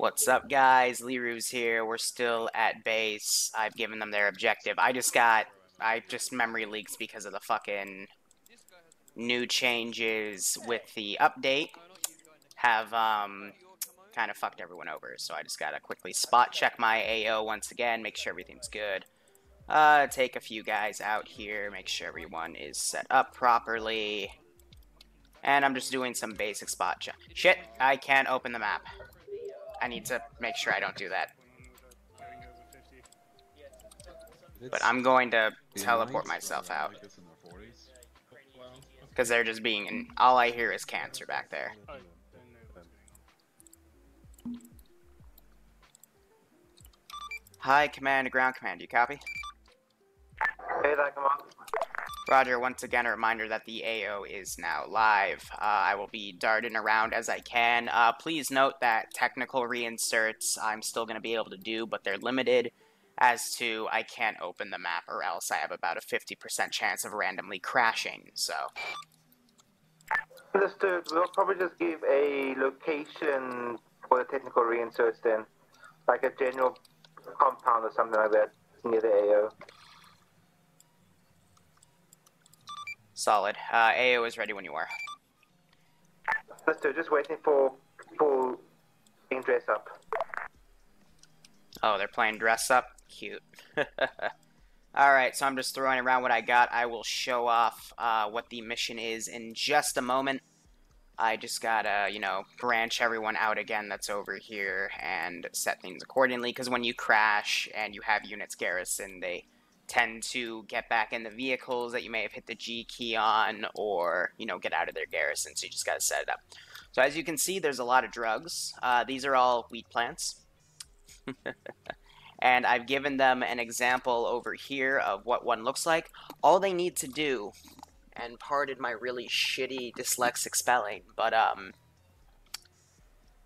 What's up, guys? Liru's here. We're still at base. I've given them their objective. I just memory leaks because of the fucking new changes with the update have, kind of fucked everyone over. So I just gotta quickly spot check my AO once again, make sure everything's good. Take a few guys out here, make sure everyone is set up properly. And I'm just doing some basic spot check. Shit, I can't open the map. I need to make sure I don't do that. But I'm going to teleport myself out. Because they're just being... And all I hear is cancer back there. Hi, Command to Ground Command. Do you copy? Hey there, come on. Roger, once again, a reminder that the AO is now live. I will be darting around as I can. Please note that technical reinserts I'm still going to be able to do, but they're limited as to I can't open the map or else I have about a 50% chance of randomly crashing, so... Understood. We'll probably just give a location for the technical reinserts then. Like a general compound or something like that near the AO. Solid. AO is ready when you are. Understood. Just waiting for people being dressed up. Oh, they're playing dress up? Cute. Alright, so I'm just throwing around what I got. I will show off what the mission is in just a moment. I just gotta, you know, branch everyone out again that's over here and set things accordingly, because when you crash and you have units garrison, they tend to get back in the vehicles that you may have hit the G key on, or, you know, get out of their garrison, so you just gotta set it up. So as you can see, there's a lot of drugs. These are all wheat plants. And I've given them an example over here of what one looks like. All they need to do, and pardon my really shitty dyslexic spelling, but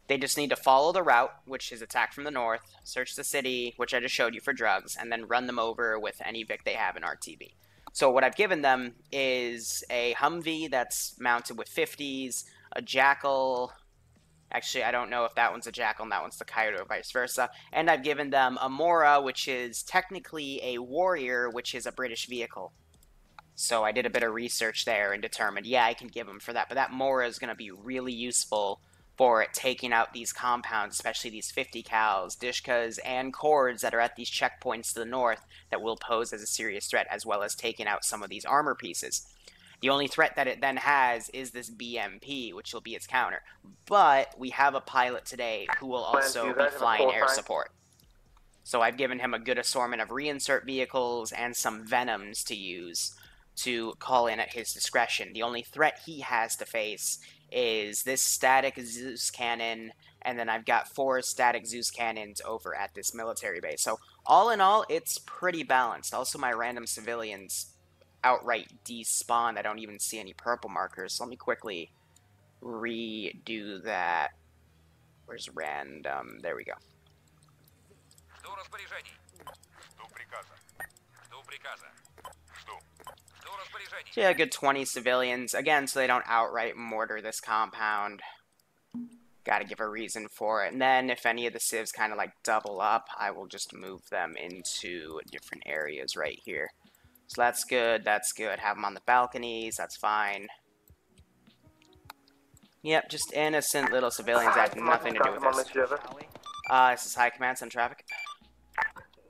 they just need to follow the route, which is attack from the north, search the city, which I just showed you for drugs, and then run them over with any Vic they have in RTB. So what I've given them is a Humvee that's mounted with 50s, a Jackal... Actually, I don't know if that one's a Jackal and that one's the Coyote or vice versa. And I've given them a Mora, which is technically a Warrior, which is a British vehicle. So I did a bit of research there and determined, yeah, I can give them for that. But that Mora is going to be really useful for taking out these compounds, especially these 50 cals, Dishkas, and Cords that are at these checkpoints to the north that will pose as a serious threat, as well as taking out some of these armor pieces. The only threat that it then has is this BMP, which will be its counter. But we have a pilot today who will also be flying air support. So I've given him a good assortment of reinsert vehicles and some Venoms to use to call in at his discretion. The only threat he has to face is this static Zeus cannon, and then I've got 4 static Zeus cannons over at this military base. So all in all, it's pretty balanced. Also, my random civilians outright despawned. I don't even see any purple markers. So let me quickly redo that. Where's random? There we go. So yeah, a good 20 civilians. Again, so they don't outright mortar this compound. Gotta give a reason for it. And then if any of the civs kind of like double up, I will just move them into different areas right here. So that's good, that's good. Have them on the balconies, that's fine. Yep, just innocent little civilians that have nothing to do with this. This is High Command, send traffic.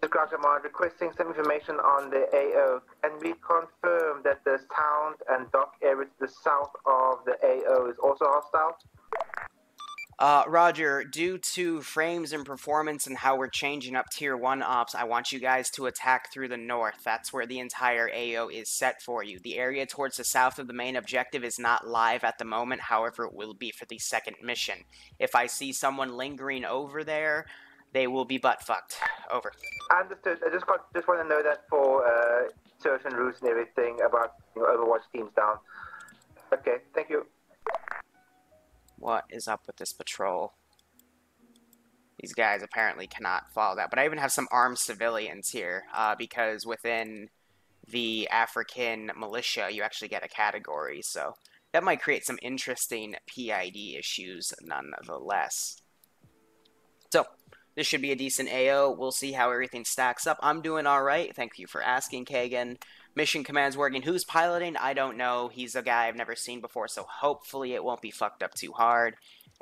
Ground Command, requesting some information on the AO. Can we confirm that the sound and dock area to the south of the AO is also hostile? Roger, due to frames and performance and how we're changing up Tier 1 ops, I want you guys to attack through the north. That's where the entire AO is set for you. The area towards the south of the main objective is not live at the moment, however it will be for the second mission. If I see someone lingering over there, they will be butt-fucked. Over. Understood. I just want to know that for certain routes and everything about Overwatch teams down. Okay, thank you. What is up with this patrol? These guys apparently cannot follow that. But I even have some armed civilians here, because within the African militia, you actually get a category. So that might create some interesting PID issues nonetheless. So, this should be a decent AO. We'll see how everything stacks up. I'm doing alright. Thank you for asking, Kagan. Mission command's working. Who's piloting? I don't know. He's a guy I've never seen before, so hopefully it won't be fucked up too hard.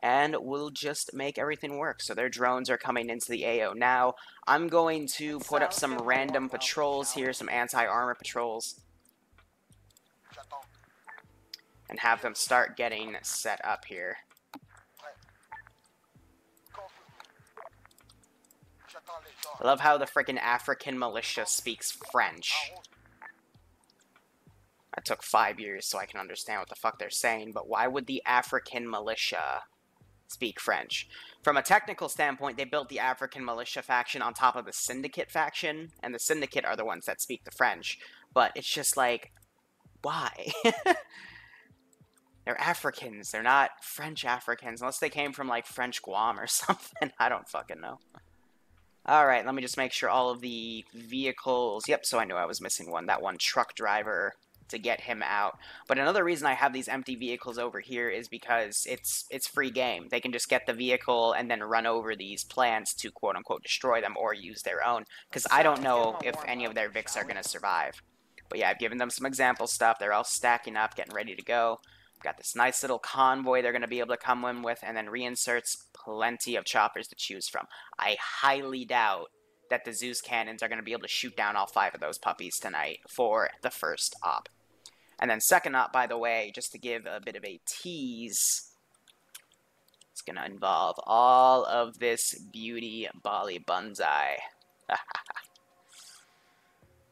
And we'll just make everything work. So their drones are coming into the AO now. I'm going to put up some random patrols here, some anti-armor patrols, and have them start getting set up here. I love how the freaking African militia speaks French. It took 5 years so I can understand what the fuck they're saying, but why would the African militia speak French? From a technical standpoint, they built the African militia faction on top of the Syndicate faction, and the Syndicate are the ones that speak the French. But it's just like, why? They're Africans. They're not French Africans, unless they came from, like, French Guam or something. I don't fucking know. Alright, let me just make sure all of the vehicles... Yep, so I knew I was missing one. That one truck driver to get him out. But another reason I have these empty vehicles over here is because it's free game. They can just get the vehicle and then run over these plants to quote-unquote destroy them or use their own. Because I don't know if any of their Vics are going to survive. But yeah, I've given them some example stuff. They're all stacking up, getting ready to go. Got this nice little convoy they're going to be able to come in with, and then reinserts plenty of choppers to choose from. I highly doubt that the Zeus cannons are going to be able to shoot down all 5 of those puppies tonight for the first op. And then second op, by the way, just to give a bit of a tease, it's going to involve all of this beauty Bali Bunzai.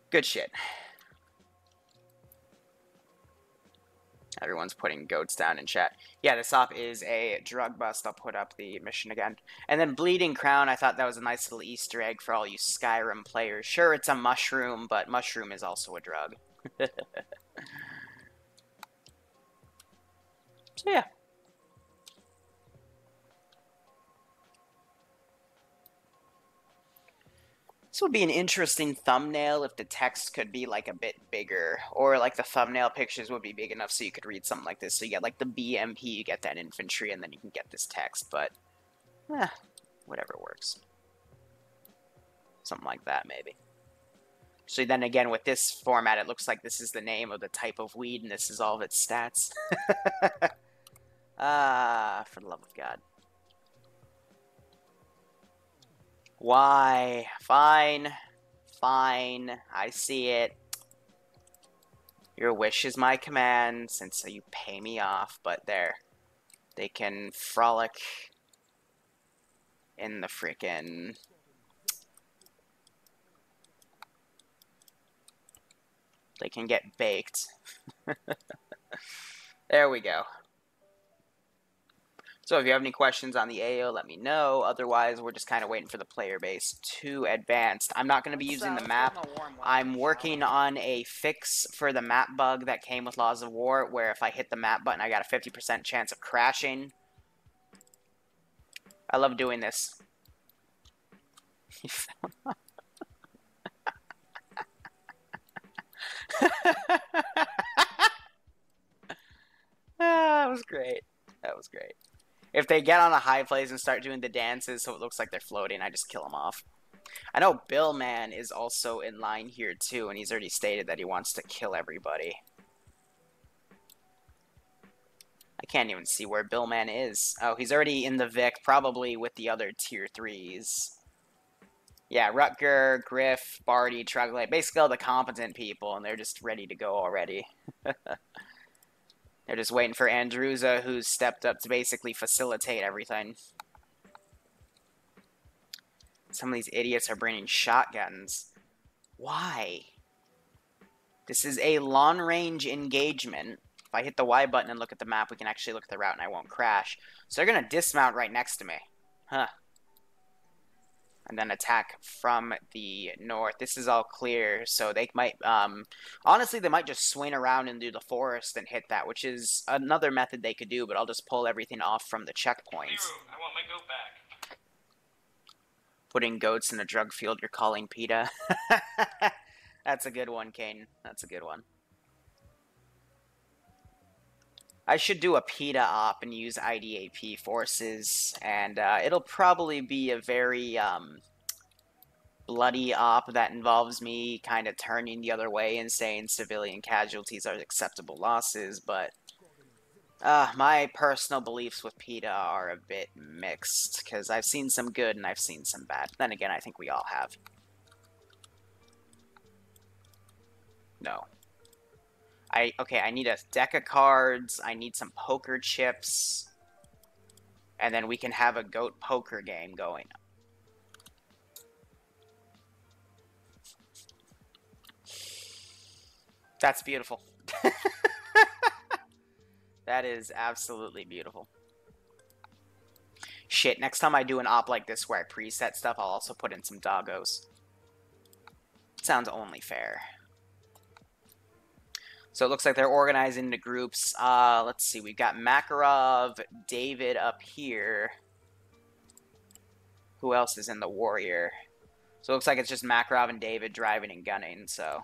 Good shit. Everyone's putting goats down in chat. Yeah, this op is a drug bust. I'll put up the mission again. And then Bleeding Crown, I thought that was a nice little Easter egg for all you Skyrim players. Sure, it's a mushroom, but mushroom is also a drug. So yeah. This would be an interesting thumbnail if the text could be, like, a bit bigger. Or, like, the thumbnail pictures would be big enough so you could read something like this. So you get, like, the BMP, you get that infantry, and then you can get this text. But, whatever works. Something like that, maybe. So then again, with this format, it looks like this is the name of the type of weed, and this is all of its stats. For the love of God. Why? Fine. Fine. I see it. Your wish is my command, since you pay me off, but there. They can frolic in the frickin'... They can get baked. There we go. So if you have any questions on the AO, let me know. Otherwise, we're just kind of waiting for the player base to advance. I'm not going to be using the map. I'm working on a fix for the map bug that came with Laws of War, where if I hit the map button, I got a 50% chance of crashing. I love doing this. That was great. That was great. If they get on a high place and start doing the dances so it looks like they're floating, I just kill them off. I know Bill Man is also in line here too, and he's already stated that he wants to kill everybody. I can't even see where Bill Man is. Oh, he's already in the Vic, probably with the other tier 3s. Yeah, Rutger, Griff, Barty, Trugley, basically all the competent people, and they're just ready to go already. They're just waiting for Andruza, who's stepped up to basically facilitate everything. Some of these idiots are bringing shotguns. Why? This is a long-range engagement. If I hit the Y button and look at the map, we can actually look at the route and I won't crash. So they're going to dismount right next to me. Huh. And then attack from the north. This is all clear, so they might, honestly, they might just swing around and do the forest and hit that, which is another method they could do, but I'll just pull everything off from the checkpoints. I want my goat back. Putting goats in a drug field you're calling PETA. That's a good one, Kane. That's a good one. I should do a PETA op and use IDAP forces, and it'll probably be a very bloody op that involves me kind of turning the other way and saying civilian casualties are acceptable losses, but my personal beliefs with PETA are a bit mixed, because I've seen some good and I've seen some bad. Then again, I think we all have. No. Okay, I need a deck of cards, I need some poker chips, and then we can have a goat poker game going. That's beautiful. That is absolutely beautiful. Shit, next time I do an op like this where I preset stuff, I'll also put in some doggos. Sounds only fair. So it looks like they're organizing into groups. Let's see, we've got Makarov, David up here. Who else is in the Warrior? So it looks like it's just Makarov and David driving and gunning, so...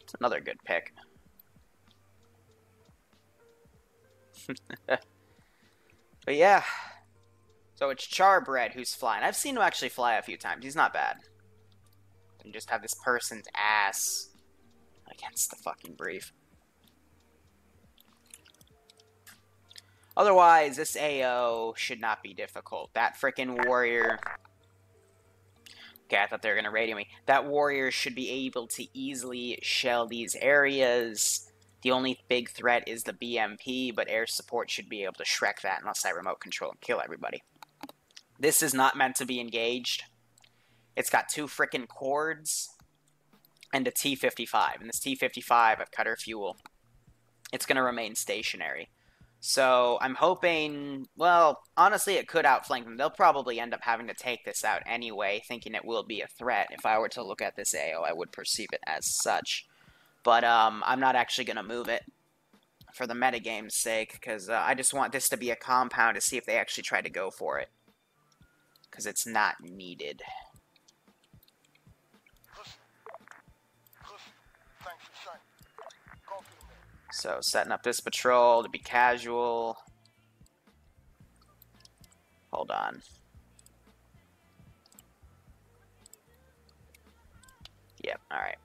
It's another good pick. But yeah. So it's Charbread who's flying. I've seen him actually fly a few times. He's not bad. And just have this person's ass against the fucking brief. Otherwise, this AO should not be difficult. That frickin' warrior... Okay, I thought they were going to radio me. That warrior should be able to easily shell these areas. The only big threat is the BMP, but air support should be able to Shrek that unless I remote control and kill everybody. This is not meant to be engaged. It's got 2 frickin' cords and a T-55. And this T-55, I've cut her fuel. It's going to remain stationary. So I'm hoping, well, honestly, it could outflank them. They'll probably end up having to take this out anyway, thinking it will be a threat. If I were to look at this AO, I would perceive it as such. But I'm not actually going to move it for the metagame's sake, because I just want this to be a compound to see if they actually try to go for it. Because it's not needed. So, setting up this patrol to be casual. Hold on. Yep, alright.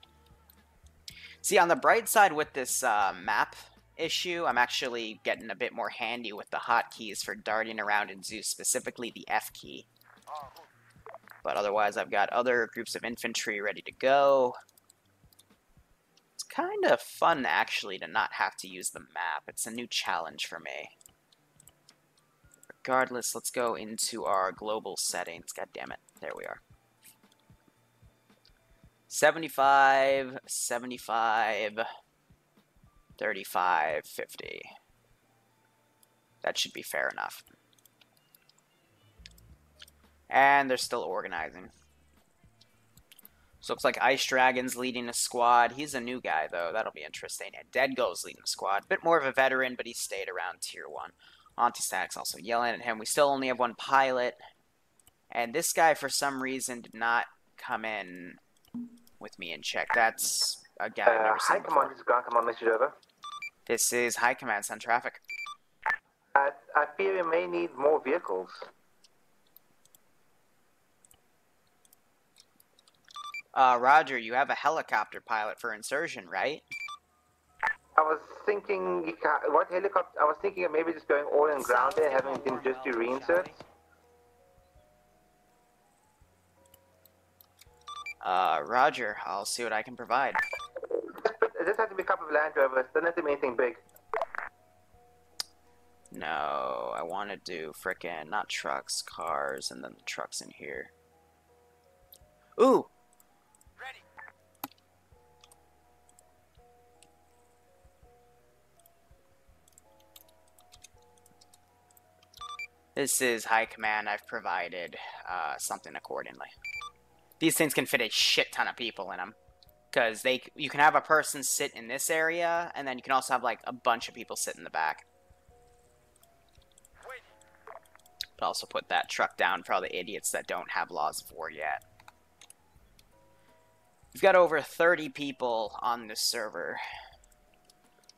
See, on the bright side with this map issue, I'm actually getting a bit more handy with the hotkeys for darting around in Zeus, specifically the F key. But otherwise, I've got other groups of infantry ready to go. It's kind of fun, actually, to not have to use the map. It's a new challenge for me. Regardless, let's go into our global settings. God damn it. There we are. 75, 75, 35, 50. That should be fair enough. And they're still organizing. So looks like Ice Dragon's leading a squad. He's a new guy, though. That'll be interesting. And Dead Go's leading a squad. Bit more of a veteran, but he stayed around Tier 1. Anti-Static's also yelling at him. We still only have 1 pilot. And this guy, for some reason, did not come in with me in check. That's a guy I've never seen before. High Command, this is Ground Command message over. This is High Command, send traffic. I fear we may need more vehicles. Roger, you have a helicopter pilot for insertion, right? I was thinking, what helicopter? I was thinking of maybe just going all in ground there, having them just do reinserts. Roger, I'll see what I can provide. It just has to be a couple of Land Rovers, doesn't have to be anything big. No, I want to do frickin' not trucks, cars, and then the trucks in here. Ooh! Ready. This is High Command. I've provided something accordingly. These things can fit a shit ton of people in them. Because you can have a person sit in this area, and then you can also have like a bunch of people sit in the back. But also put that truck down for all the idiots that don't have Laws of War yet. We've got over 30 people on this server.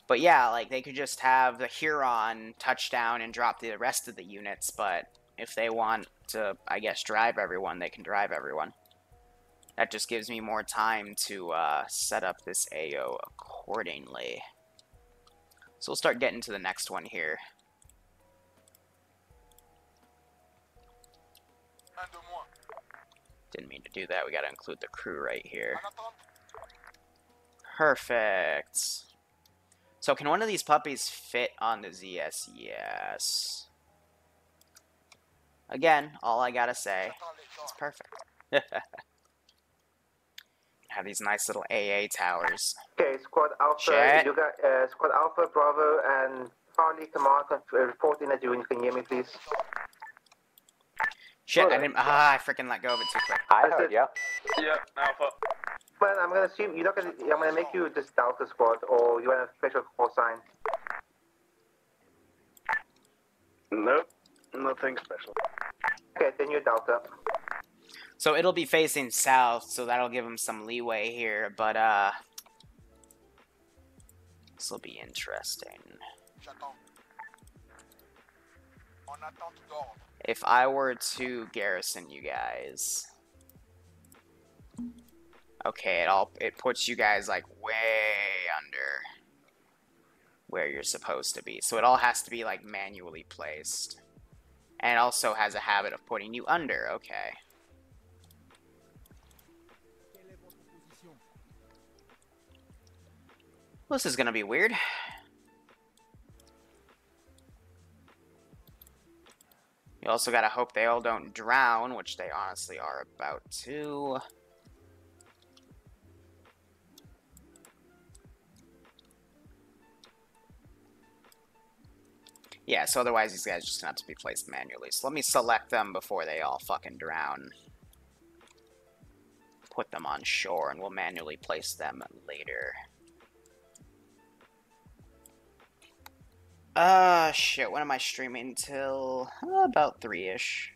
But yeah, like, they could just have the Huron touch down and drop the rest of the units, but if they want to, I guess, drive everyone, they can drive everyone. That just gives me more time to set up this AO accordingly. So we'll start getting to the next one here. Didn't mean to do that. We gotta include the crew right here. Perfect. So can one of these puppies fit on the ZS? Yes. Again, all I gotta say is perfect. Have these nice little AA towers. Okay, Squad Alpha, Shit. you got Squad Alpha, Bravo, and Charlie Command reporting that you can hear me, please. Shit, I didn't. I freaking let go of it too quick. I heard you. Yeah, Alpha. Well, I'm gonna assume you're not gonna. I'm gonna make you just Delta Squad, or you want a special call sign. Nope, nothing special. Okay, then you're Delta. So it'll be facing south, so that'll give him some leeway here, but this will be interesting. If I were to garrison you guys, okay, it puts you guys like way under where you're supposed to be. So it all has to be like manually placed, and it also has a habit of putting you under. Okay. Well, this is gonna be weird. You also gotta hope they all don't drown, which they honestly are about to. Yeah, so otherwise these guys just gonna have to be placed manually. So let me select them before they all fucking drown. Put them on shore, and we'll manually place them later. Shit, when am I streaming? Till about 3-ish.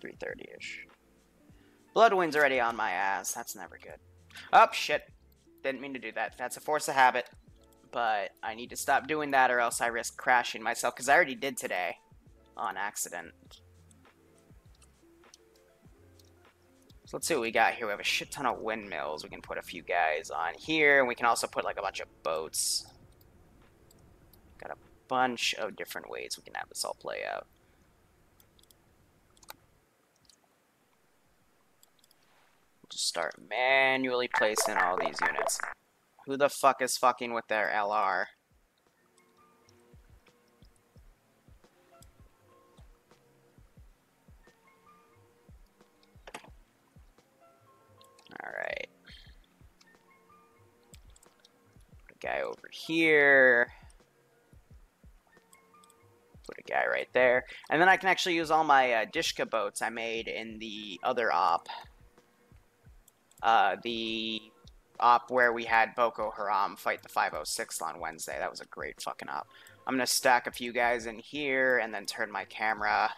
3:30-ish. Bloodwind's already on my ass. That's never good. Oh, shit. Didn't mean to do that. That's a force of habit. But I need to stop doing that, or else I risk crashing myself, because I already did today. On accident. So let's see what we got here. We have a shit ton of windmills. We can put a few guys on here, and we can also put like a bunch of boats. Got a bunch of different ways we can have this all play out. Just start manually placing all these units. Who the fuck is fucking with their LR? Alright. Put a guy over here. Put a guy right there. And then I can actually use all my Dishka boats I made in the other op. The op where we had Boko Haram fight the 506 on Wednesday. That was a great fucking op. I'm going to stack a few guys in here and then turn my camera.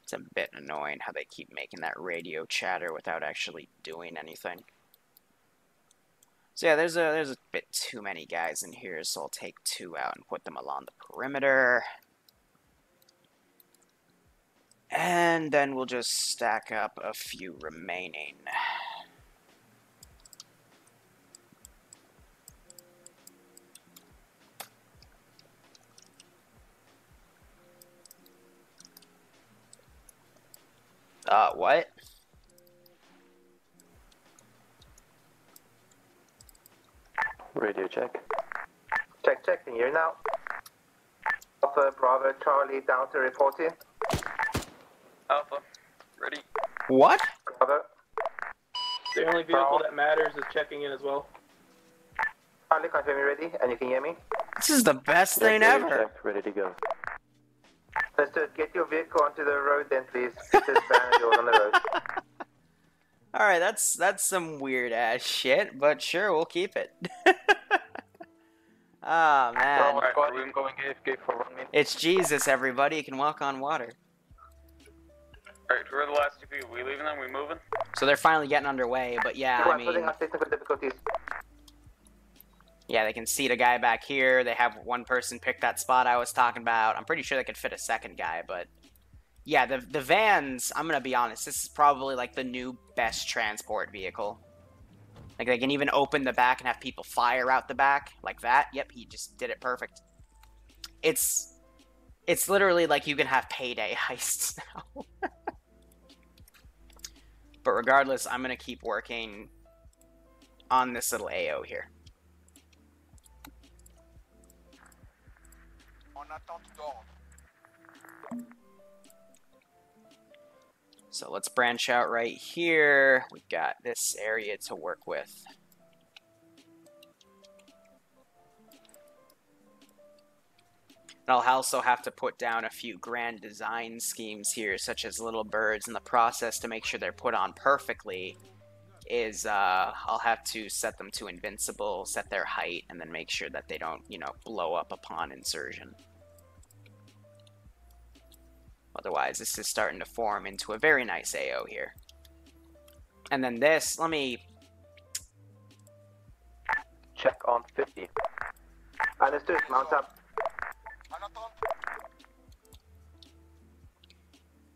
It's a bit annoying how they keep making that radio chatter without actually doing anything. So yeah, there's a bit too many guys in here, so I'll take 2 out and put them along the perimeter. And then we'll just stack up a few remaining. What? Radio check. Check, can you hear now? Alpha, Bravo, Charlie, Delta reporting. Alpha, ready. What? Bravo. The only vehicle that matters is checking in as well. Charlie, confirm you ready, and you can hear me? This is the best thing Radio ever. check, ready to go. Let's just get your vehicle onto the road then, please. Get this van of yours on the road. Alright, that's some weird ass shit, but sure, we'll keep it. Oh, man. Alright, we're going AFK for 1 minute. It's Jesus, everybody. You can walk on water. Alright, who are the last two people? We leaving them? We moving? So they're finally getting underway, but yeah, I mean... technical difficulties. Yeah, they can seat a guy back here. They have one person pick that spot I was talking about. I'm pretty sure they could fit a second guy, but... Yeah, the vans, I'm gonna be honest, this is probably, like, the new best transport vehicle. Like, they can even open the back and have people fire out the back, like that. Yep, he just did it perfect. It's literally like you can have payday heists now. But regardless, I'm gonna keep working on this little AO here. So let's branch out right here. We've got this area to work with. And I'll also have to put down a few grand design schemes here, such as little birds, and the process to make sure they're put on perfectly is I'll have to set them to invincible, set their height, and then make sure that they don't, you know, blow up upon insertion. Otherwise, this is starting to form into a very nice AO here. And then this, let me... Check on 50. Understood, mount up.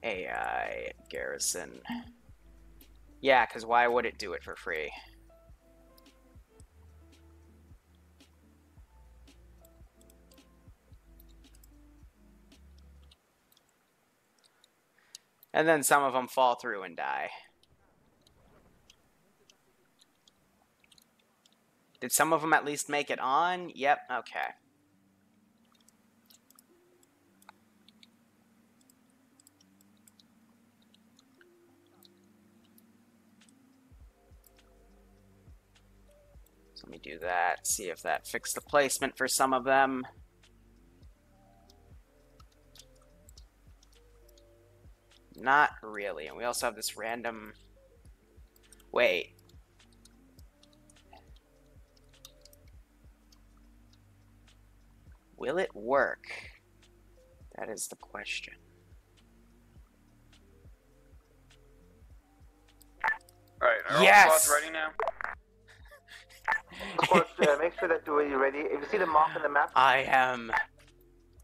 AI garrison. Yeah, because why would it do it for free? And then some of them fall through and die. Did some of them at least make it on? Yep, okay. So let me do that, see if that fixed the placement for some of them. Not really. And we also have this random... Wait. Will it work? That is the question. Alright, are Yes! all squads ready now? Of course, make sure that you're ready. If you see the mark on the map, I am...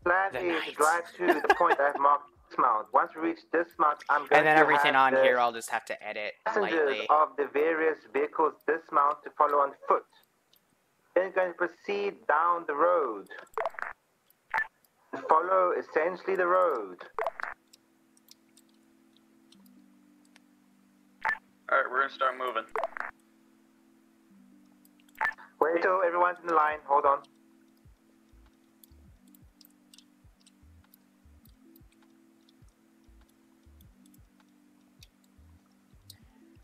plan the is to knight. drive to the point I've marked dismount. Once we reach dismount, I'm going And then to everything have on the here I'll just have to edit passengers lightly. of the various vehicles dismount to follow on foot. Then going to proceed down the road. Follow essentially the road. Alright, we're gonna start moving. Wait till everyone's in the line. Hold on.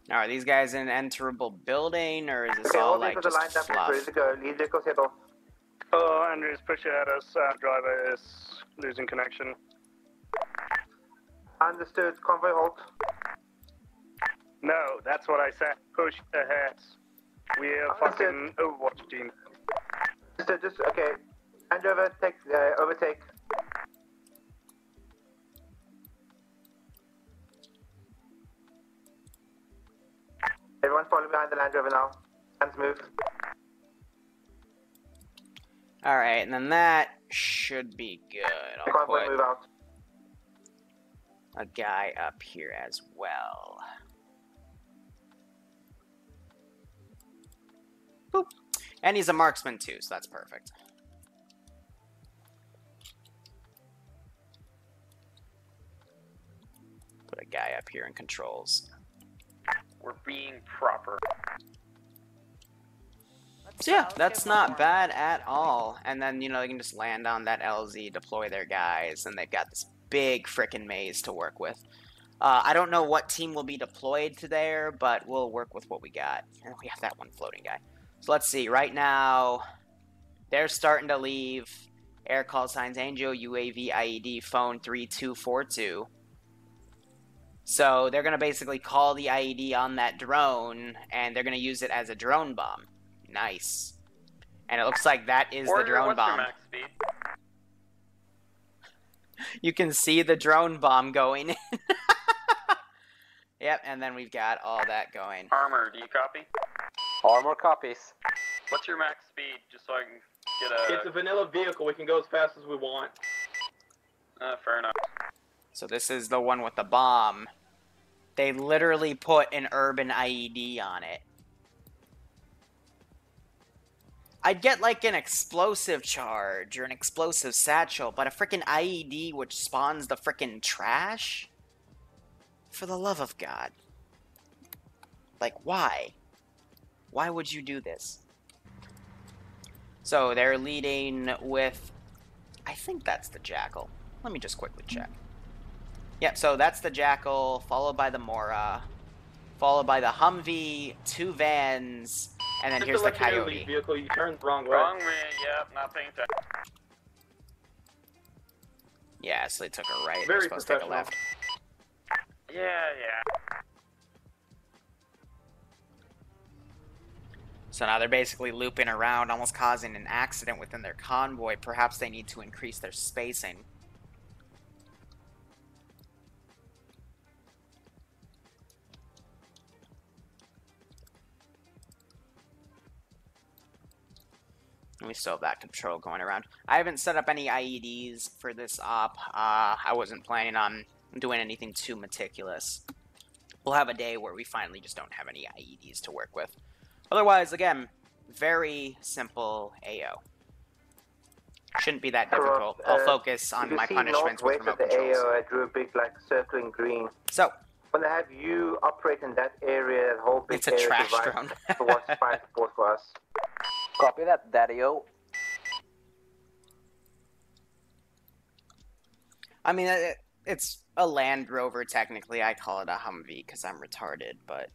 Now, are these guys in an enterable building, or is this Okay, all all like vehicles are just lined up, fluff? ready to go. Lead vehicles head off. Oh, Andrew's pushing at us. Driver is losing connection. Understood. Convoy halt. No, that's what I said. Push ahead. We're fucking Overwatch team. Just okay. Hand over. Take overtake. Everyone follow behind the Land Rover now. Hands move. Alright, and then that should be good. I'll Convoy put move out. a guy up here as well. Boop. And he's a marksman too, so that's perfect. Put a guy up here in controls. We're being proper. So yeah, that's not bad at all. And then, you know, they can just land on that LZ, deploy their guys, and they've got this big frickin' maze to work with. I don't know what team will be deployed to there, but we'll work with what we got. And we have that one floating guy. So let's see, right now, they're starting to leave. Air call signs, Angel, UAV, IED, phone 3242. So they're going to basically call the IED on that drone, and they're going to use it as a drone bomb. Nice. And it looks like that is the Warrior, drone what's your bomb. max speed? You can see the drone bomb going in. Yep, and then we've got all that going. Armor, do you copy? Armor copies. What's your max speed, just so I can get a... It's a vanilla vehicle. We can go as fast as we want. fair enough. So this is the one with the bomb. They literally put an urban IED on it. I'd get like an explosive charge or an explosive satchel, but a freaking IED which spawns the freaking trash? For the love of God. Like, why? Why would you do this? So they're leading with... I think that's the Jackal. Let me just quickly check. Yeah, so that's the Jackal, followed by the Mora, followed by the Humvee, 2 vans, and then here's the Coyote. Vehicle, you turned the wrong way. Wrong way, yep, not paying attention. Yeah, so they took a right. Very They're supposed to take a professional. left. Yeah. So now they're basically looping around, almost causing an accident within their convoy. Perhaps they need to increase their spacing. And we still have that control going around. I haven't set up any IEDs for this op. I wasn't planning on doing anything too meticulous. We'll have a day where we finally just don't have any IEDs to work with. Otherwise, again, very simple AO. Shouldn't be that difficult. I'll focus on my punishments with remote the controls. AO, I drew a big like circle in green. So, When they have you operate in that area, that whole big it's a area trash divided drone. towards fire support for us. Copy that, Daddy-O. I mean, it's a Land Rover, technically. I call it a Humvee because I'm retarded, but...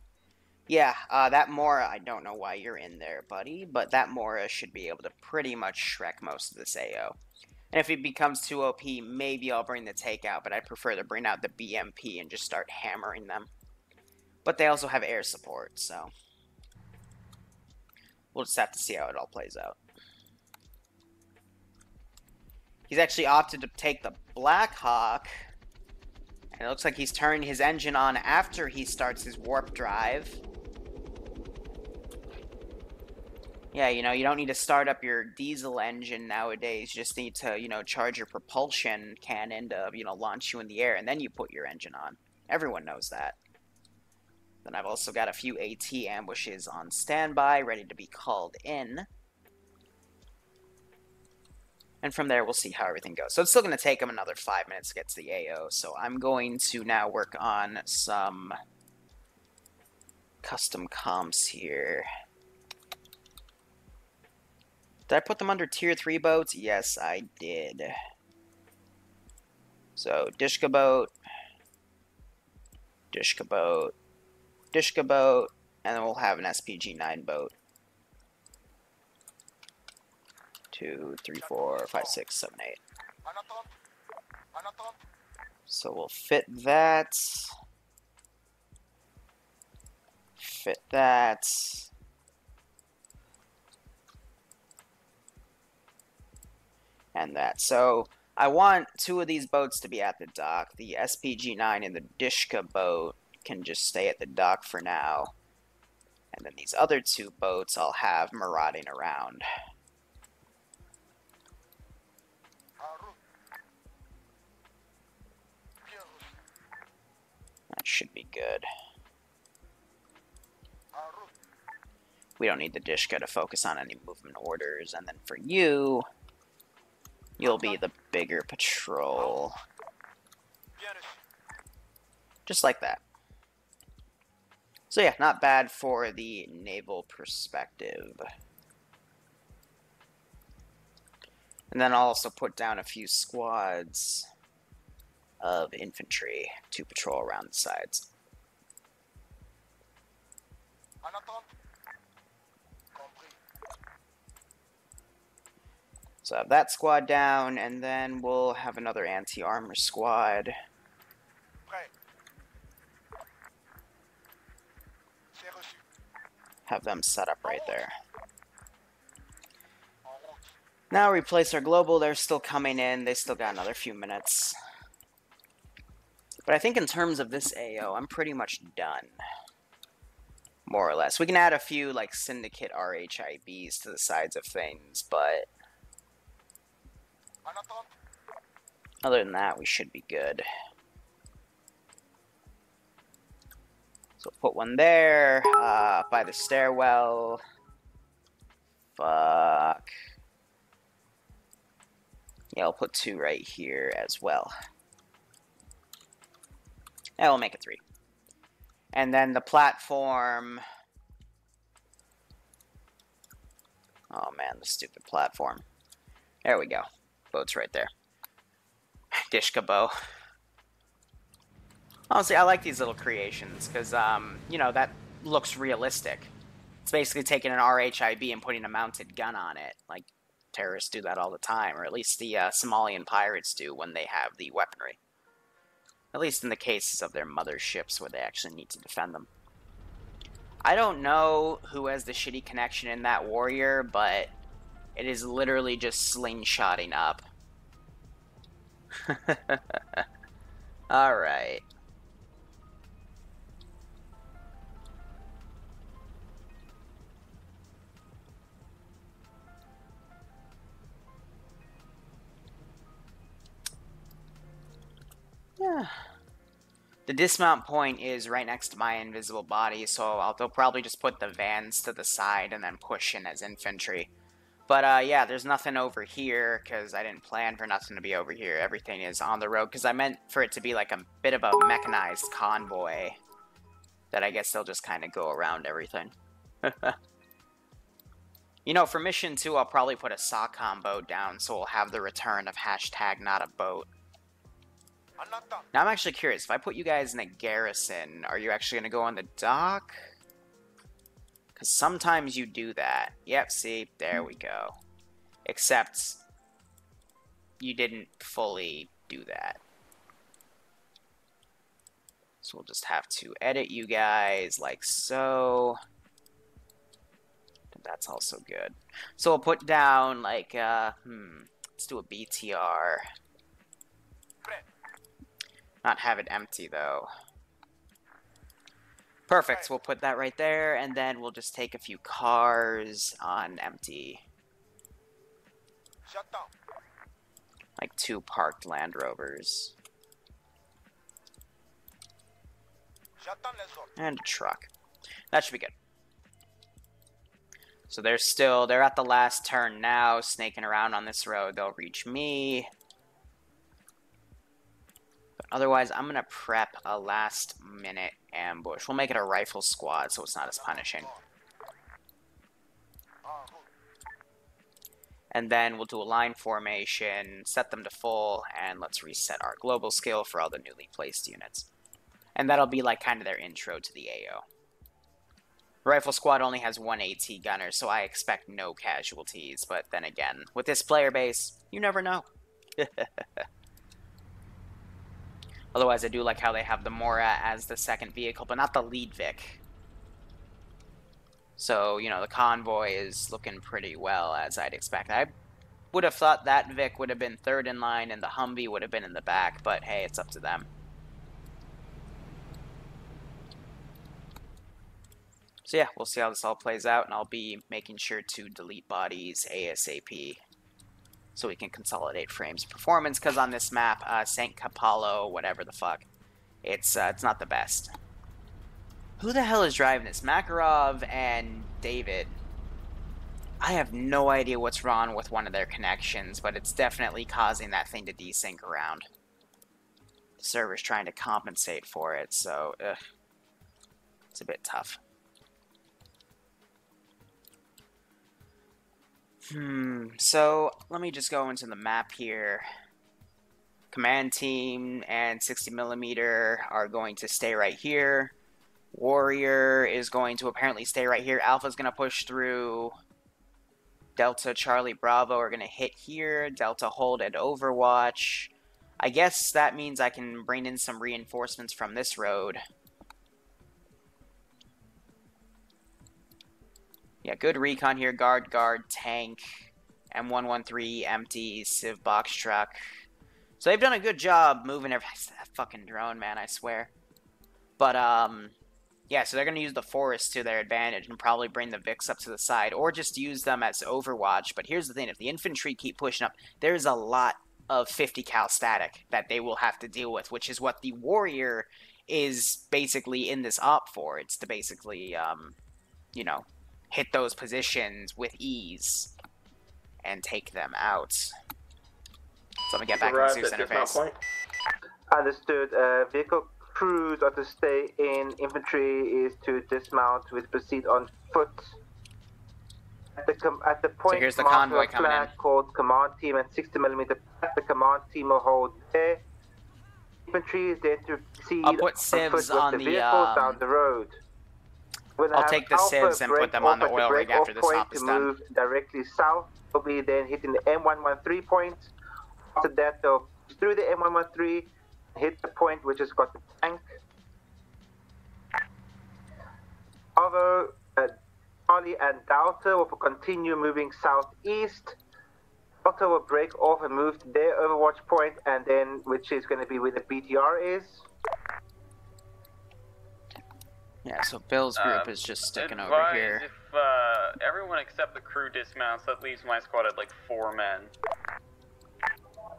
Yeah, that Mora, I don't know why you're in there, buddy, but that Mora should be able to pretty much Shrek most of this AO. And if it becomes too OP, maybe I'll bring the takeout, but I'd prefer to bring out the BMP and just start hammering them. But they also have air support, so... We'll just have to see how it all plays out. He's actually opted to take the Black Hawk. And it looks like he's turning his engine on after he starts his warp drive. Yeah, you know, you don't need to start up your diesel engine nowadays. You just need to, you know, charge your propulsion cannon to, you know, launch you in the air. And then you put your engine on. Everyone knows that. Then I've also got a few AT ambushes on standby, ready to be called in. And from there, we'll see how everything goes. So it's still going to take them another 5 minutes to get to the AO. So I'm going to now work on some custom comps here. Did I put them under tier 3 boats? Yes, I did. So Dishka boat, Dishka boat, Dishka boat, and then we'll have an SPG-9 boat. 2, 3, 4, 5, 6, 7, 8. So we'll fit that. Fit that. And that. So I want 2 of these boats to be at the dock. The SPG-9 and the Dishka boat can just stay at the dock for now. And then these other 2 boats I'll have marauding around. That should be good. We don't need the Dishka to focus on any movement orders. And then for you, you'll be the bigger patrol. Just like that. So yeah, not bad for the naval perspective. And then I'll also put down a few squads of infantry to patrol around the sides. So I have that squad down, and then we'll have another anti-armor squad. Have them set up right there. Now replace our global. They're still coming in. They still got another few minutes. But I think in terms of this AO, I'm pretty much done. More or less. We can add a few, like, syndicate RHIBs to the sides of things, but other than that, we should be good. So put one there, by the stairwell. Fuck. Yeah, I'll put 2 right here as well. And we'll make it 3. And then the platform. Oh man, the stupid platform. There we go. Boat's right there. Dishka Honestly, I like these little creations because, you know, that looks realistic. It's basically taking an RHIB and putting a mounted gun on it. Like, terrorists do that all the time, or at least the Somalian pirates do when they have the weaponry. At least in the cases of their mother ships where they actually need to defend them. I don't know who has the shitty connection in that warrior, but it is literally just slingshotting up. Alright. Yeah. The dismount point is right next to my invisible body, so they'll probably just put the vans to the side and then push in as infantry. But, yeah, there's nothing over here, because I didn't plan for nothing to be over here. Everything is on the road, because I meant for it to be like a bit of a mechanized convoy. That I guess they'll just kind of go around everything. You know, for mission 2, I'll probably put a SOCOM boat down, so we'll have the return of hashtag not a boat. Now, I'm actually curious, if I put you guys in a garrison, are you actually going to go on the dock? Because sometimes you do that. Yep, see, there we go. Except, you didn't fully do that. So we'll just have to edit you guys like so. That's also good. So we'll put down, like, let's do a BTR. Not have it empty, though. Perfect, we'll put that right there, and then we'll just take a few cars on empty. Like 2 parked Land Rovers. And a truck. That should be good. So they're at the last turn now, snaking around on this road. They'll reach me. Otherwise, I'm going to prep a last-minute ambush. We'll make it a rifle squad, so it's not as punishing. And then we'll do a line formation, set them to full, and let's reset our global skill for all the newly placed units. And that'll be like kind of their intro to the AO. Rifle squad only has 1 AT gunner, so I expect no casualties. But then again, with this player base, you never know. Otherwise, I do like how they have the Mora as the second vehicle, but not the lead Vic. So, you know, the convoy is looking pretty well, as I'd expect. I would have thought that Vic would have been third in line and the Humvee would have been in the back, but hey, it's up to them. So yeah, we'll see how this all plays out, and I'll be making sure to delete bodies ASAP. So we can consolidate frames of performance, because on this map, St. Capalo, whatever the fuck, it's not the best. Who the hell is driving this? Makarov and David. I have no idea what's wrong with one of their connections, but it's definitely causing that thing to desync around. The server's trying to compensate for it, so, it's a bit tough. So let me just go into the map here. Command team and 60mm are going to stay right here. Warrior is going to apparently stay right here. Alpha's going to push through. Delta, Charlie, Bravo are going to hit here. Delta hold at Overwatch. I guess that means I can bring in some reinforcements from this road. Yeah, good recon here. Guard, tank, M113 empty, Civ box truck. So they've done a good job moving that fucking drone, man, I swear. But, yeah, so they're going to use the forest to their advantage and probably bring the Vix up to the side, or just use them as Overwatch. But here's the thing, if the infantry keep pushing up, there's a lot of 50 cal static that they will have to deal with, which is what the Warrior is basically in this op for. It's to basically, you know, hit those positions with ease and take them out. So let me get back to the Zeus interface. Understood. Vehicle crews are to stay in. Infantry is to dismount with proceed on foot. At the point, so here's the convoy coming in. Called command team and 60mm. The command team will hold there. Infantry is there to proceed I'll put civs on the vehicles down the road. I'll take the civs and put them on the oil rig after this hop is done. Move directly south. Will be then hitting the M113 point. After that, they'll through the M113, hit the point which has got the tank. Bravo, Charlie and Delta will continue moving southeast. Delta will break off and move to their overwatch point, and then which is going to be where the BTR is. Yeah, so Bill's group is just sticking over here. If everyone except the crew dismounts, that leaves my squad at like 4 men.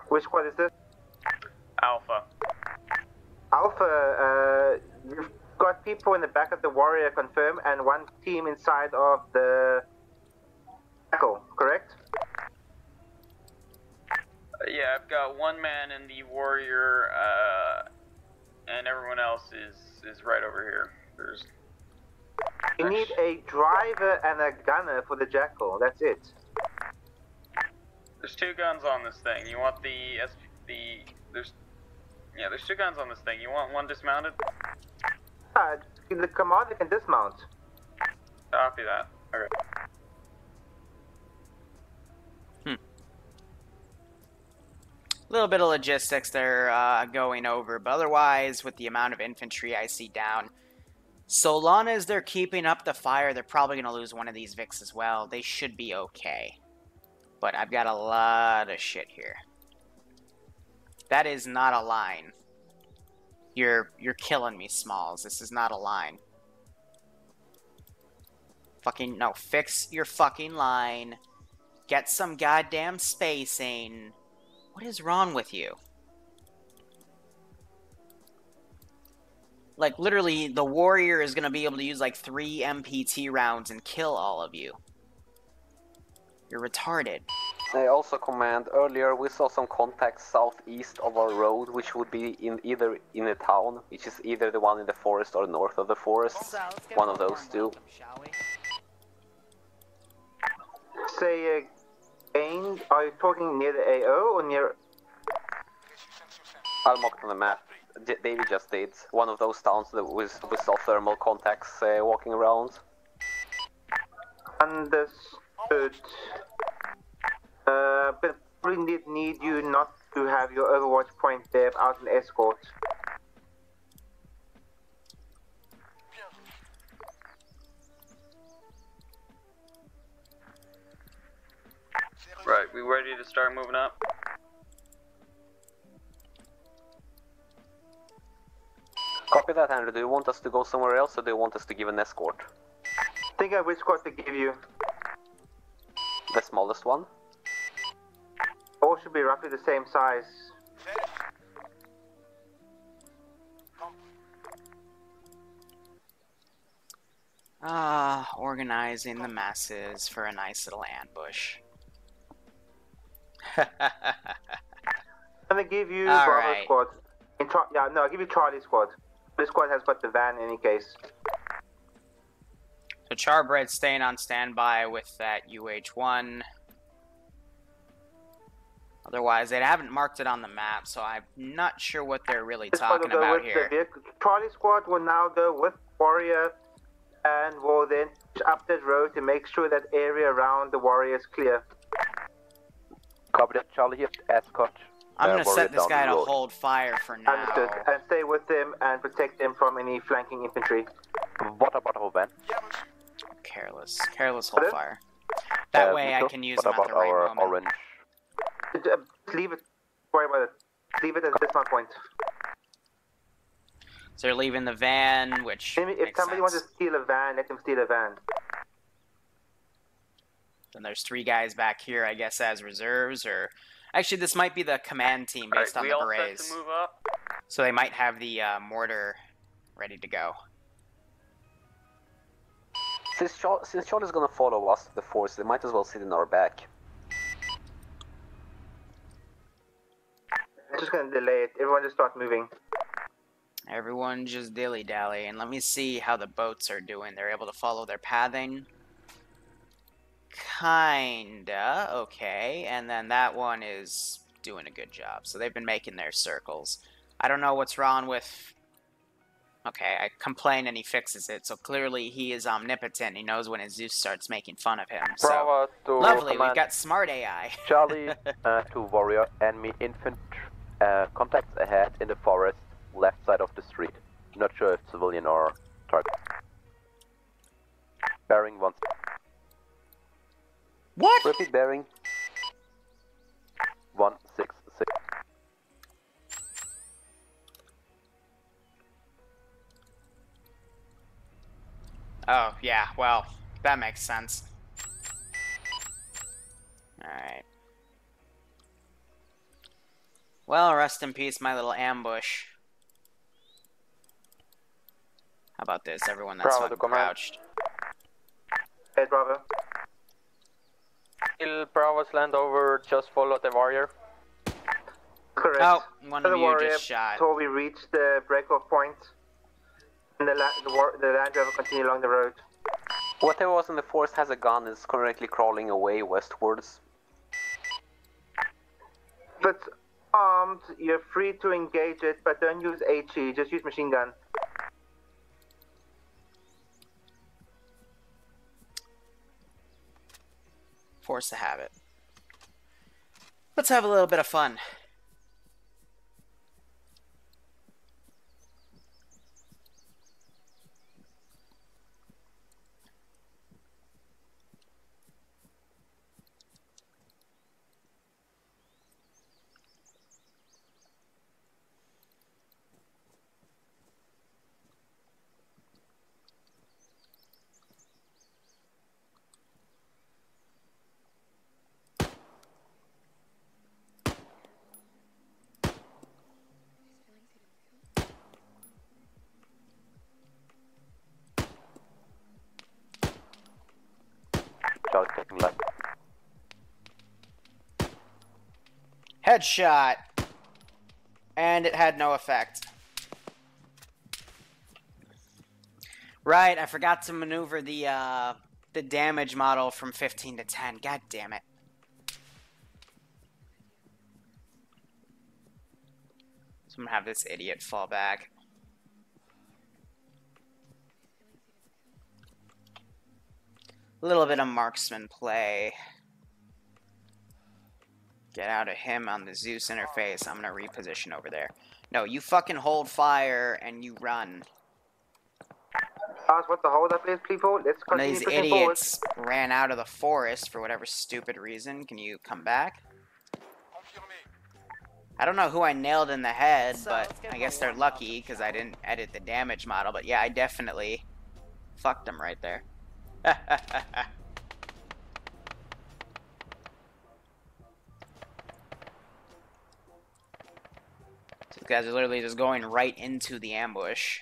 Which squad is this? Alpha. Alpha, you've got people in the back of the Warrior, confirm, and one team inside of the Echo, correct? Yeah, I've got 1 man in the Warrior, and everyone else is right over here. You need a driver and a gunner for the Jackal, that's it. There's 2 guns on this thing. You want there's 2 guns on this thing. You want one dismounted? The commander can dismount. Copy that. Okay. A little bit of logistics they're going over, but otherwise, with the amount of infantry I see down, so long as they're keeping up the fire, they're probably going to lose one of these Vics as well. They should be okay. But I've got a lot of shit here. That is not a line. You're killing me, Smalls. This is not a line. Fucking, no, fix your fucking line. Get some goddamn spacing. What is wrong with you? Like, literally, the Warrior is going to be able to use, like, 3 MPT rounds and kill all of you. You're retarded. I also command, earlier we saw some contacts southeast of our road, which would be either in a town, which is either the one in the forest or north of the forest. One of those two. Say again, are you talking near the AO or near... I'll mark it on the map. David just did. One of those towns that we saw thermal contacts walking around. Understood. But we need you not to have your overwatch point there out an escort. Right, we ready to start moving up? Copy that, Andrew. Do you want us to go somewhere else, or do you want us to give an escort? Think of which squad to give you. The smallest one? All should be roughly the same size. Organizing the masses for a nice little ambush. I'm gonna give you Bravo squad. Yeah, no, I'll give you Charlie squad. This squad has got the van in any case. So Charbread's staying on standby with that UH-1. Otherwise, they haven't marked it on the map, so I'm not sure what they're really talking about here. Charlie squad will now go with Warrior and will then up that road to make sure that area around the Warrior is clear. Copy that, Charlie here. Escort. I'm going to set this guy to hold fire for now. Understood. And stay with them and protect them from any flanking infantry. What about our van? Careless. Careless hold fire. That way I Nico, can use what them at about the right our moment. orange? Leave it. Worry about it. Leave it at this one point. So they're leaving the van, which Maybe if makes somebody sense. wants to steal a van, let them steal a van. Then there's 3 guys back here, I guess, as reserves, or... Actually, this might be the command team based on we the all set berets. to move up. So they might have the mortar ready to go. Since Charlie's gonna follow us to the force, they might as well sit in our back. I'm just gonna delay it. Everyone just start moving. Everyone just dilly-dally, and let me see how the boats are doing. They're able to follow their pathing. Kinda, okay. And then that one is doing a good job. So they've been making their circles. I don't know what's wrong with... Okay, I complain and he fixes it, so clearly he is omnipotent. He knows when his Zeus starts making fun of him. So, Bravo to lovely, command. we've got smart AI. Charlie to Warrior, enemy infantry contacts ahead in the forest, left side of the street. Not sure if civilian or target. Bearing 1. What? Repeat bearing. 166. Oh, yeah, well, that makes sense. Alright. Well, rest in peace, my little ambush. How about this? Everyone that's Bravo fucking to command. crouched. Hey, Bravo. Till Bravo's land over, just follow the warrior. Correct. Oh, one So of the you warrior, just shot. until we reach the break-off point, and the Land Rover continue along the road. Whatever was in the forest has a gun and is currently crawling away westwards. If it's armed, you're free to engage it, but don't use HE, just use machine gun. Forced to have it. Let's have a little bit of fun. Charlie taking left. Headshot! And it had no effect. Right, I forgot to maneuver the damage model from 15 to 10. God damn it. So I'm gonna have this idiot fall back. A little bit of marksman play. Get out of him on the Zeus interface. I'm gonna reposition over there. No, you fucking hold fire and you run. Ask what the hold up is, people. Let's One of continue these pushing forward. idiots ran out of the forest for whatever stupid reason. Can you come back? I don't know who I nailed in the head, but I guess they're lucky because I didn't edit the damage model. But yeah, I definitely fucked him right there. These guys are literally just going right into the ambush.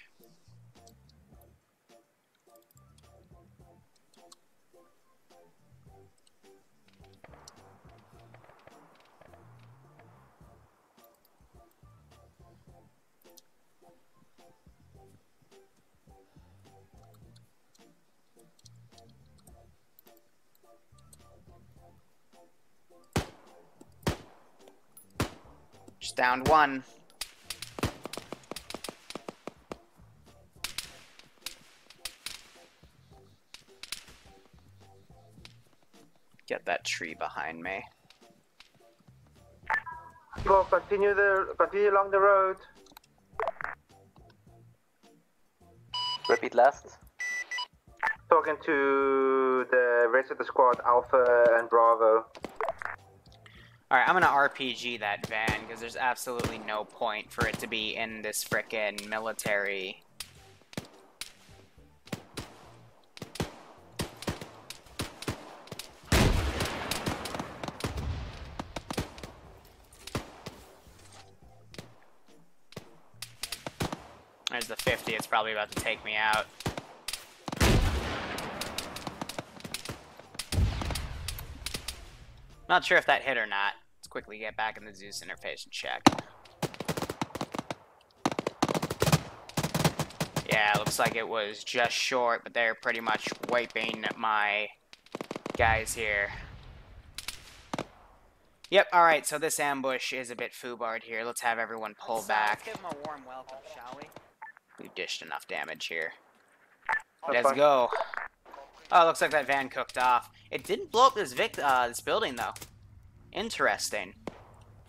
Just downed one. Get that tree behind me. People, continue along the road. Repeat last. talking to the rest of the squad, Alpha and Bravo. Alright, I'm gonna RPG that van, because there's absolutely no point for it to be in this frickin' military. There's the 50, it's probably about to take me out. Not sure if that hit or not. Let's quickly get back in the Zeus interface and check. Yeah, looks like it was just short, but they're pretty much wiping my guys here. Yep, alright, so this ambush is a bit foobarred here. Let's have everyone pull back. Let's give him a warm welcome, shall we? We've dished enough damage here. Let's go. Oh, looks like that van cooked off. It didn't blow up this building, though. Interesting.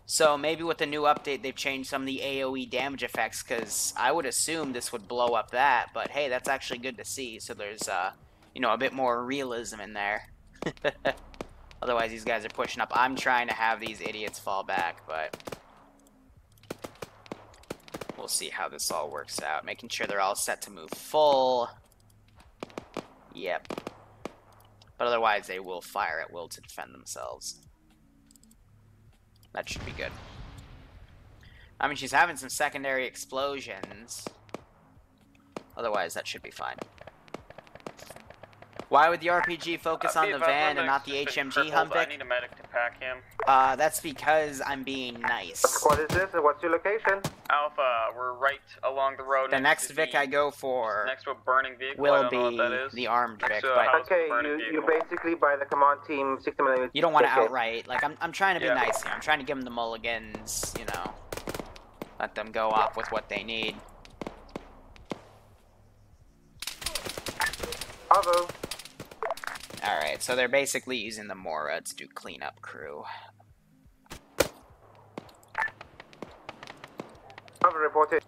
So maybe with the new update, they've changed some of the AoE damage effects, because I would assume this would blow up that, but hey, that's actually good to see. So there's, you know, a bit more realism in there. Otherwise, these guys are pushing up. I'm trying to have these idiots fall back, but we'll see how this all works out. Making sure they're all set to move full. Yep. But otherwise, they will fire at will to defend themselves. That should be good. I mean, she's having some secondary explosions. Otherwise, that should be fine. Why would the RPG focus on the van and not the HMG Humvee? I need a medic to pack him. That's because I'm being nice. What is this and what's your location? Alpha, we're right along the road. The next Vic I go for next to a burning vehicle. will be the armed Vic, but okay, you're basically by the command team 60mm. you don't want to outright. Like, I'm trying to be nice here. I'm trying to give them the mulligans, you know. Let them go off with what they need. Bravo. Alright, so they're basically using the Mora to do cleanup crew. Bravo reported.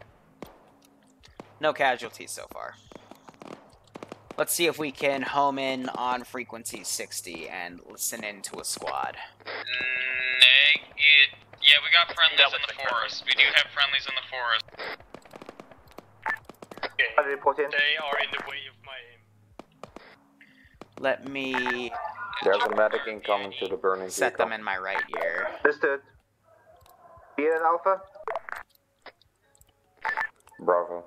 No casualties so far. Let's see if we can home in on frequency 60 and listen in to a squad. Yeah, we got friendlies in the forest. We do have friendlies in the forest. Okay. Report in. They are in the way of my aim. Let me There's a medic incoming to the burning set vehicle. them in my right ear. Understood. Be it Alpha? Bravo.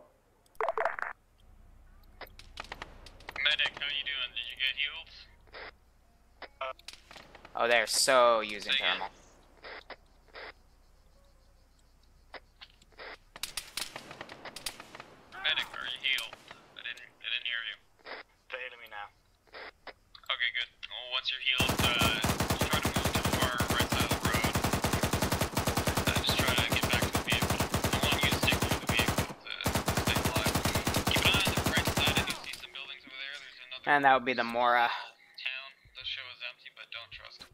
Medic, how you doing? Did you get healed? Oh, they're so using thermal. Medic, are you healed? I didn't hear you. They're hitting me now. Okay, good. Well, once you're healed, just try to move to the far right side of the road. Just try to get back to the vehicle. I want you to stick to the vehicle to stay alive. Keep an eye on the right side. I do see some buildings over there. There's another And that would be the Mora. town. The show is empty, but don't trust it.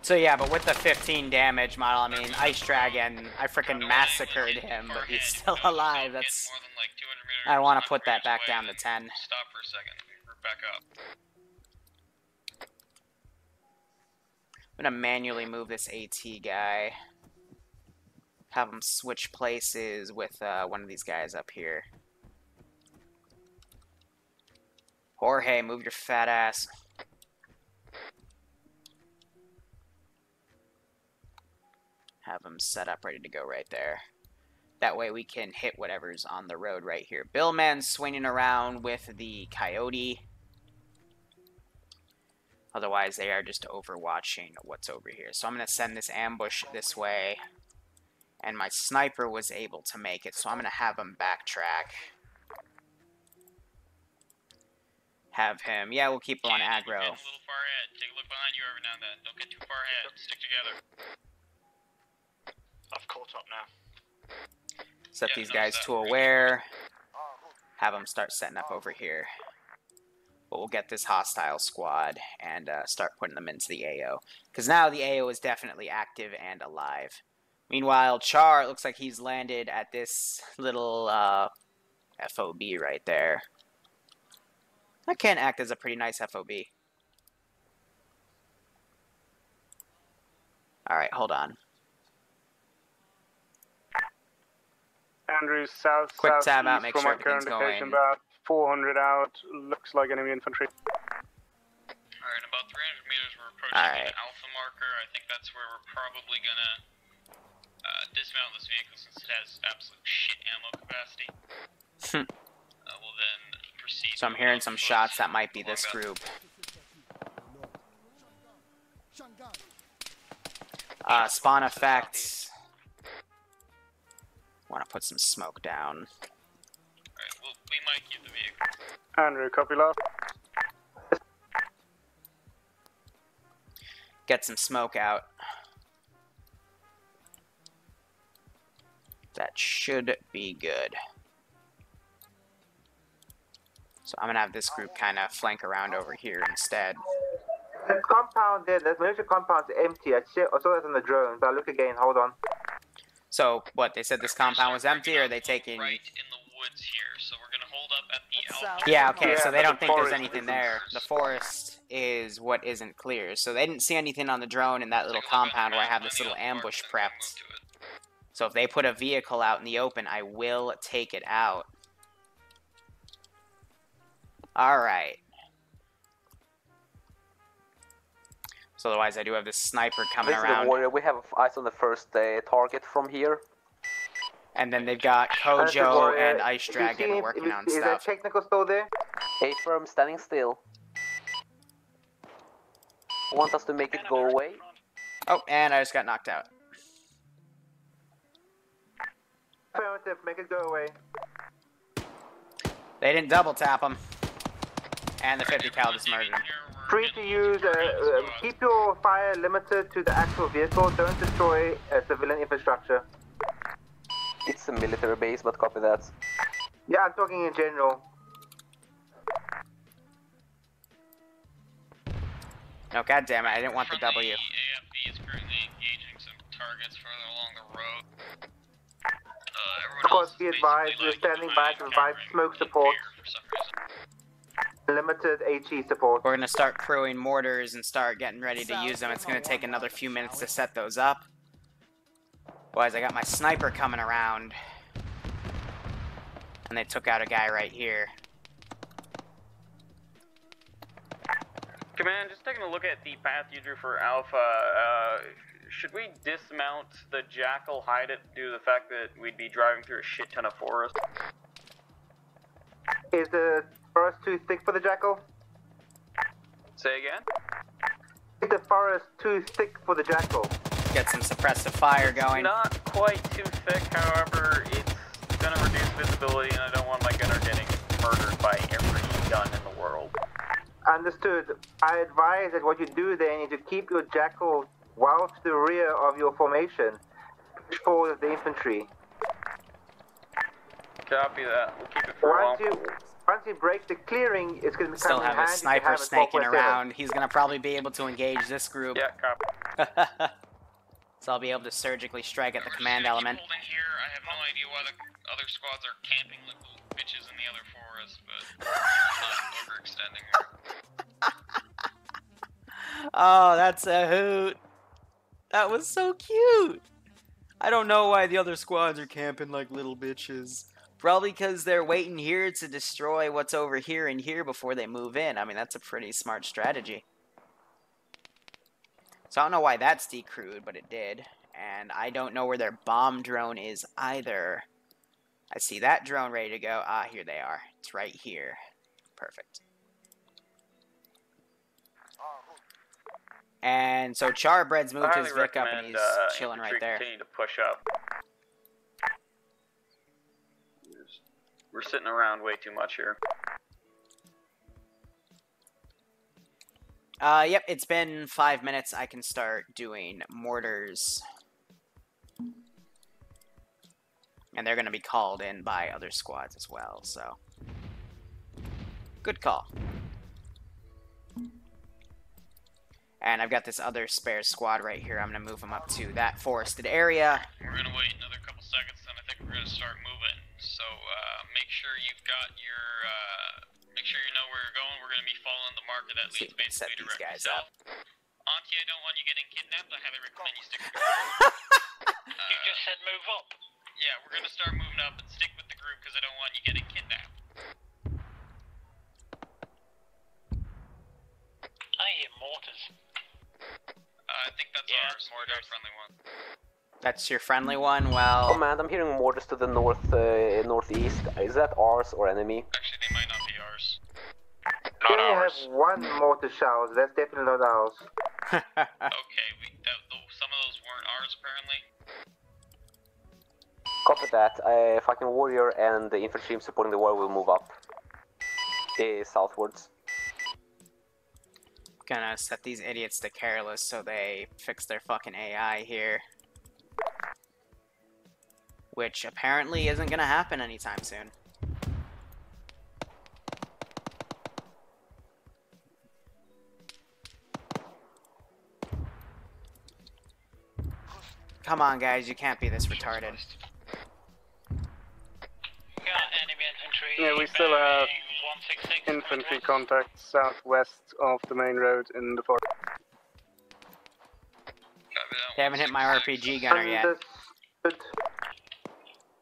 So yeah, but with the 15 damage model, I mean, Ice Dragon, I freaking massacred him, but he's still alive. That's... More than like 200 meters I want to left put that back away, down to then 10. Stop for a second. We're back up. I'm gonna manually move this AT guy. Have him switch places with one of these guys up here. Jorge, move your fat ass. Have him set up, ready to go right there. That way we can hit whatever's on the road right here. Billman's swinging around with the Coyote. Otherwise, they are just overwatching what's over here. So I'm going to send this ambush this way. And my sniper was able to make it, so I'm going to have him backtrack. Have him... Yeah, we'll keep him on aggro. Get a little far ahead. Take a look behind you every now and then. Don't get too far ahead. Stick together. I've caught up now. Set these guys to aware. Have them start setting up over here. But we'll get this hostile squad and start putting them into the AO. Because now the AO is definitely active and alive. Meanwhile, Char, it looks like he's landed at this little FOB right there. That can act as a pretty nice FOB. Alright, hold on. Andrews, south, Quick tab out, southeast make from sure my current everything's location, going. about 400 out. Looks like enemy infantry. Alright, about 300 meters, we're approaching an alpha marker. I think that's where we're probably gonna dismount this vehicle since it has absolute shit ammo capacity. We'll then proceed. So I'm hearing some shots that might be this group. Spawn effects. Want to put some smoke down. Alright, well, we might keep the vehicle. Andrew, copy last. Get some smoke out. That should be good. So I'm gonna have this group kind of flank around over here instead. The compound there, the military compound's empty. I saw that on the drone, but I'll look again, hold on. So, what, they said this compound was empty, or are they taking... Right in the woods here, so we're gonna hold up at the alpha. Yeah, okay, so they don't think there's forest anything there. The forest is what isn't clear. So they didn't see anything on the drone in that little compound where I have this little ambush prepped. So if they put a vehicle out in the open, I will take it out. Alright. So otherwise I do have this sniper coming This is around. the warrior. We have eyes on the first target from here. And then they've got Kojo and Ice Dragon working on Is that stuff. technical still there? A firm standing still. Want us to make it go away? Oh, and I just got knocked out. Affirmative, make it go away. They didn't double tap him. And the 50 cal just murdered him. Free to use, keep your fire limited to the actual vehicle, don't destroy civilian infrastructure. It's a military base, but copy that. Yeah, I'm talking in general. No, goddammit, I didn't want the W. The AFB is currently engaging some targets further along the road. Of course, be advised, we're standing by to provide smoke support. Limited HE support. We're gonna start crewing mortars and start getting ready to use them. It's gonna take another few minutes to set those up. Otherwise, I got my sniper coming around. And they took out a guy right here. Command, just taking a look at the path you drew for Alpha, should we dismount the Jackal, hide it, due to the fact that we'd be driving through a shit ton of forest? Is the forest too thick for the Jackal? Say again? Is the forest too thick for the Jackal? Get some suppressive fire going. Not quite too thick, however, it's gonna reduce visibility and I don't want my gunner getting murdered by every gun in the world. Understood. I advise that what you do then is to keep your Jackal well to the rear of your formation, push forward with the infantry. Copy that. We'll keep it for a while. Once you break the clearing, it's going to become Still have a handy sniper to have snaking a around. He's gonna probably be able to engage this group. Yeah, copy. So I'll be able to surgically strike at the command element. Holding here, I have no idea why the other squads are camping like little bitches in the other forest, but I'm not overextending here. Oh, that's a hoot. That was so cute. I don't know why the other squads are camping like little bitches. Probably because they're waiting here to destroy what's over here and here before they move in. I mean, that's a pretty smart strategy. So I don't know why that's decrewed, but it did. And I don't know where their bomb drone is either. I see that drone ready to go. Ah, here they are. It's right here. Perfect. And so Charbread's moved his Vic up and he's chilling right there. Continue to push up. We're sitting around way too much here. Yep, it's been 5 minutes. I can start doing mortars. And they're going to be called in by other squads as well, so. Good call. And I've got this other spare squad right here. I'm going to move them up to that forested area. We're going to wait another couple seconds, then I think we're going to start moving. So make sure you've got your make sure you know where you're going. We're going to be following the marker that See, leads basically set these directly guys south. up. Auntie, I don't want you getting kidnapped. I highly recommend you stick with the You just said move up. Yeah, we're going to start moving up and stick with the group because I don't want you getting kidnapped. I hear mortars. I think that's ours. Mortar friendly one. That's your friendly one? Well... Command, I'm hearing mortars to the northeast. Is that ours or enemy? Actually, they might not be ours. We only have one mortar shower, so that's definitely not ours. Okay, some of those weren't ours apparently. Copy that. Fucking warrior and the infantry team supporting the war will move up. Southwards. Gonna set these idiots to careless so they fix their fucking AI here. Which apparently isn't gonna happen anytime soon. Come on, guys, you can't be this retarded. Yeah, we still have infantry contact southwest of the main road in the forest. They haven't hit my RPG gunner yet. Understood.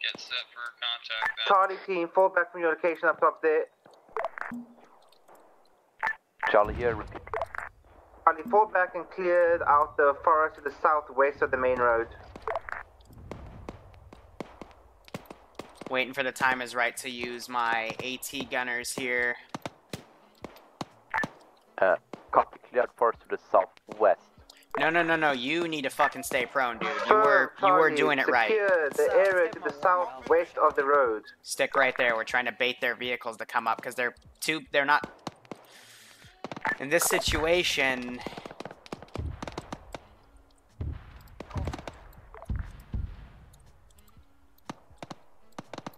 Get set for contact then. Charlie team, fall back from your location up top there. Charlie here, repeat. Charlie, fall back and cleared out the forest to the southwest of the main road. Waiting for the time is right to use my AT gunners here. Copy, cleared forest to the southwest. No, you need to fucking stay prone, dude. You were doing it right. Secure the area to the southwest of the road. Stick right there. We're trying to bait their vehicles to come up because they're not in this situation.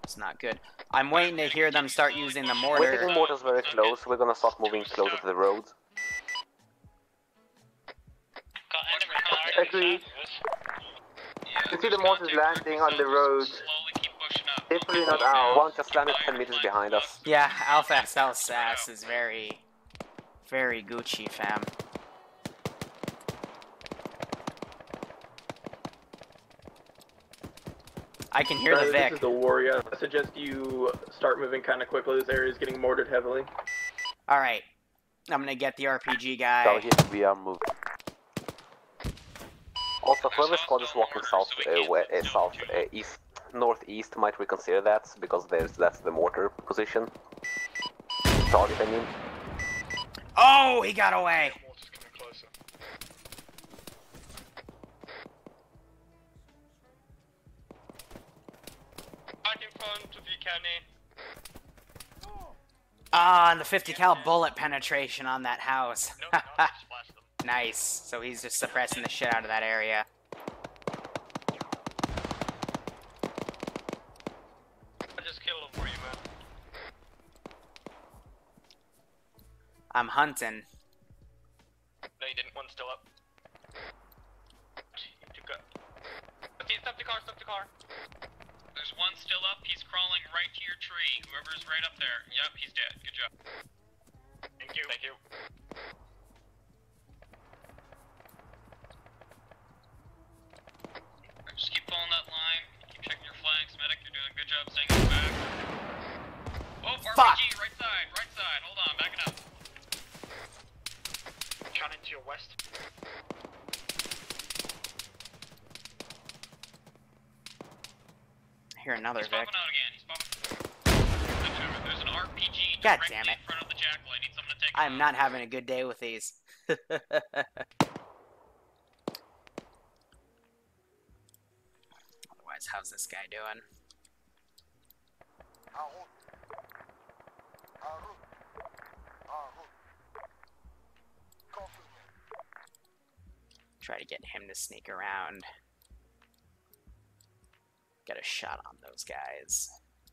It's not good. I'm waiting to hear them start using the mortar. We're taking mortars very close. We're gonna start moving closer to the road. Agreed. You can see the mortars landing on the road. Definitely not ours. One just landed 10 meters behind us. Yeah, Alpha SL Sass is very Gucci, fam. I can hear the Vic. This is the warrior. I suggest you start moving kind of quickly. This area is getting mortared heavily. Alright. I'm gonna get the RPG guy. Charlie here, we are moving. Also, whoever squad is walking northeast might reconsider that, because that's the mortar position. Target, I mean. Oh, he got away! Back in front of you, Kenny. Ah, and the 50 cal bullet penetration on that house. Nice. So he's just suppressing the shit out of that area. I just killed him for you, man. I'm hunting. No, you didn't. One's still up. You took it. Stop the car, stop the car. There's one still up. He's crawling right to your tree. Whoever's right up there. Yep, he's dead. Good job. Thank you. Thank you. Just keep following that line. Keep checking your flanks. Medic, you're doing a good job staying in the back. Oh, Fuck. RPG, right side, right side. Hold on, backing up. Shot into your west. I hear another He's Vic. popping out again. He's popping. There's an RPG God directly damn it. in front of the jackal. I need someone to take I'm not having a good day with these. Otherwise, how's this guy doing? Try to get him to sneak around. Get a shot on those guys.